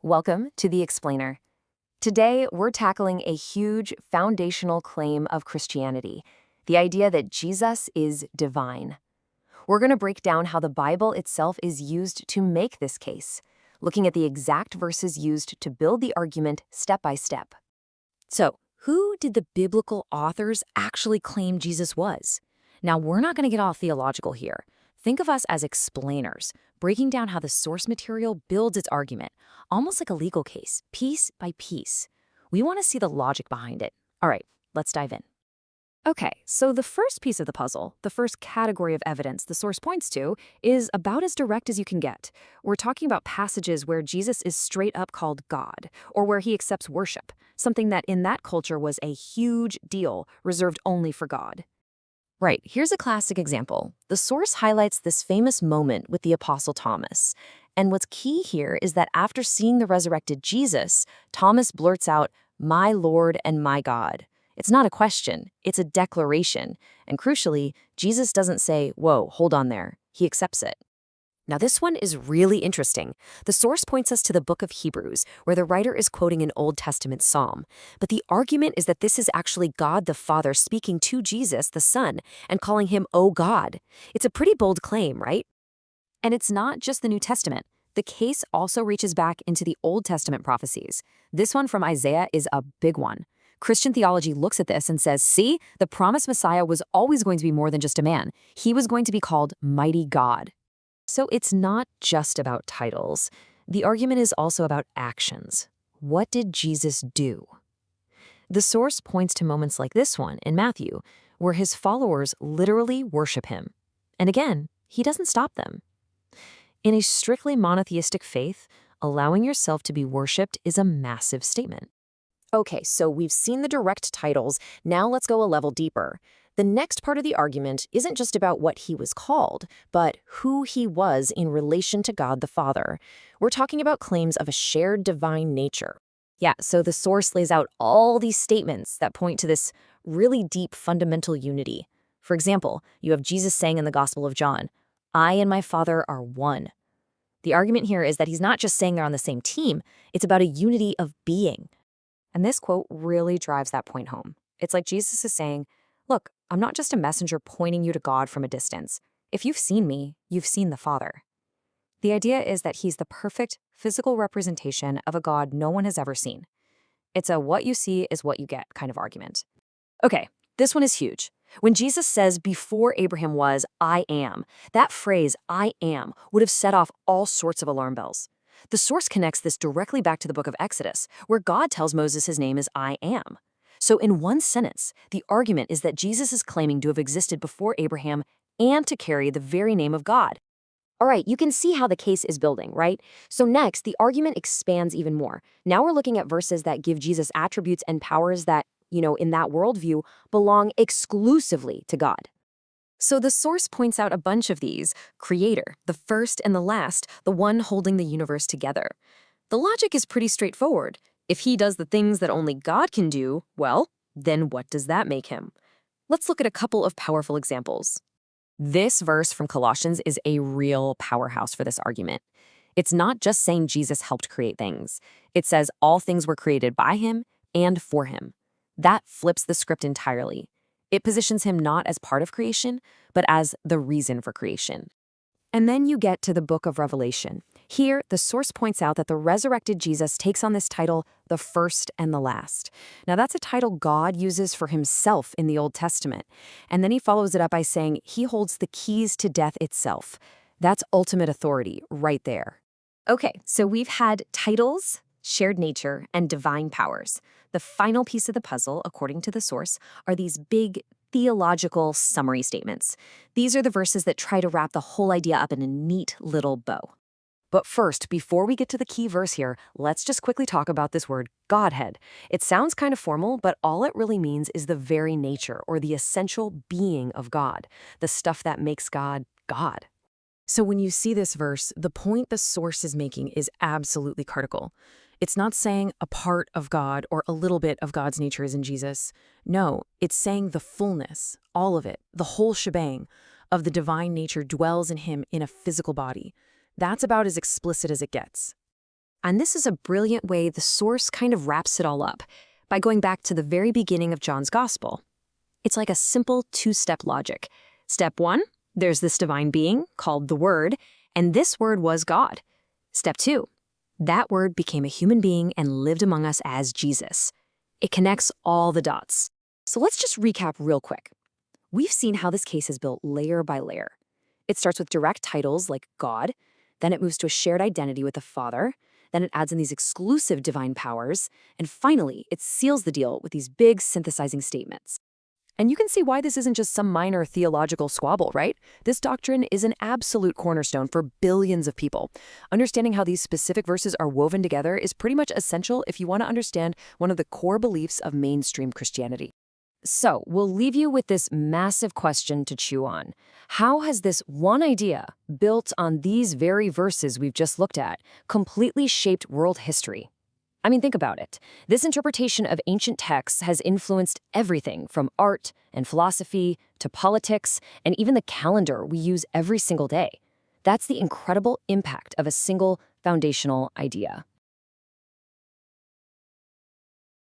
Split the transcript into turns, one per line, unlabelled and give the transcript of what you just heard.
Welcome to The Explainer. Today, we're tackling a huge foundational claim of Christianity, the idea that Jesus is divine. We're going to break down how the Bible itself is used to make this case, looking at the exact verses used to build the argument step by step. So, who did the biblical authors actually claim Jesus was? Now, we're not going to get all theological here. Think of us as explainers, breaking down how the source material builds its argument, almost like a legal case, piece by piece. We want to see the logic behind it. All right, let's dive in. Okay, so the first piece of the puzzle, the first category of evidence the source points to, is about as direct as you can get. We're talking about passages where Jesus is straight up called God, or where he accepts worship, something that in that culture was a huge deal, reserved only for God. Right, here's a classic example. The source highlights this famous moment with the Apostle Thomas. And what's key here is that after seeing the resurrected Jesus, Thomas blurts out, "My Lord and my God." It's not a question, it's a declaration. And crucially, Jesus doesn't say, "Whoa, hold on there." He accepts it. Now, this one is really interesting. The source points us to the book of Hebrews, where the writer is quoting an Old Testament psalm. But the argument is that this is actually God the Father speaking to Jesus, the Son, and calling him, "Oh God." It's a pretty bold claim, right? And it's not just the New Testament. The case also reaches back into the Old Testament prophecies. This one from Isaiah is a big one. Christian theology looks at this and says, see, the promised Messiah was always going to be more than just a man. He was going to be called Mighty God. So it's not just about titles. The argument is also about actions. What did Jesus do? The source points to moments like this one in Matthew, where his followers literally worship him. And again, he doesn't stop them. In a strictly monotheistic faith, allowing yourself to be worshipped is a massive statement. Okay, so we've seen the direct titles. Now let's go a level deeper. The next part of the argument isn't just about what he was called, but who he was in relation to God the Father. We're talking about claims of a shared divine nature. Yeah, so the source lays out all these statements that point to this really deep fundamental unity. For example, you have Jesus saying in the Gospel of John, "I and my Father are one." The argument here is that he's not just saying they're on the same team, it's about a unity of being. And this quote really drives that point home. It's like Jesus is saying, look, I'm not just a messenger pointing you to God from a distance. If you've seen me, you've seen the Father. The idea is that he's the perfect physical representation of a God no one has ever seen. It's a what you see is what you get kind of argument. Okay, this one is huge. When Jesus says, before Abraham was, I am, that phrase, I am, would have set off all sorts of alarm bells. The source connects this directly back to the book of Exodus, where God tells Moses his name is I am. So in one sentence, the argument is that Jesus is claiming to have existed before Abraham and to carry the very name of God. All right, you can see how the case is building, right? So next, the argument expands even more. Now we're looking at verses that give Jesus attributes and powers that, in that worldview, belong exclusively to God. So the source points out a bunch of these: creator, the first and the last, the one holding the universe together. The logic is pretty straightforward. If he does the things that only God can do, well, then what does that make him? Let's look at a couple of powerful examples. This verse from Colossians is a real powerhouse for this argument. It's not just saying Jesus helped create things. It says all things were created by him and for him. That flips the script entirely. It positions him not as part of creation, but as the reason for creation. And then you get to the book of Revelation. Here, the source points out that the resurrected Jesus takes on this title, the first and the last. Now, that's a title God uses for himself in the Old Testament. And then he follows it up by saying he holds the keys to death itself. That's ultimate authority right there. Okay, so we've had titles, shared nature, and divine powers. The final piece of the puzzle, according to the source, are these big theological summary statements. These are the verses that try to wrap the whole idea up in a neat little bow. But first, before we get to the key verse here, let's just quickly talk about this word Godhead. It sounds kind of formal, but all it really means is the very nature or the essential being of God, the stuff that makes God, God. So when you see this verse, the point the source is making is absolutely critical. It's not saying a part of God or a little bit of God's nature is in Jesus. No, it's saying the fullness, all of it, the whole shebang of the divine nature dwells in him in a physical body. That's about as explicit as it gets. And this is a brilliant way the source kind of wraps it all up by going back to the very beginning of John's Gospel. It's like a simple two-step logic. Step 1, there's this divine being called the Word, and this Word was God. Step 2, that Word became a human being and lived among us as Jesus. It connects all the dots. So let's just recap real quick. We've seen how this case is built layer by layer. It starts with direct titles like God, then it moves to a shared identity with the Father, then it adds in these exclusive divine powers, and finally, it seals the deal with these big synthesizing statements. And you can see why this isn't just some minor theological squabble, right? This doctrine is an absolute cornerstone for billions of people. Understanding how these specific verses are woven together is pretty much essential if you want to understand one of the core beliefs of mainstream Christianity. So, we'll leave you with this massive question to chew on. How has this one idea, built on these very verses we've just looked at, completely shaped world history? I mean, think about it. This interpretation of ancient texts has influenced everything from art and philosophy to politics and even the calendar we use every single day. That's the incredible impact of a single foundational idea.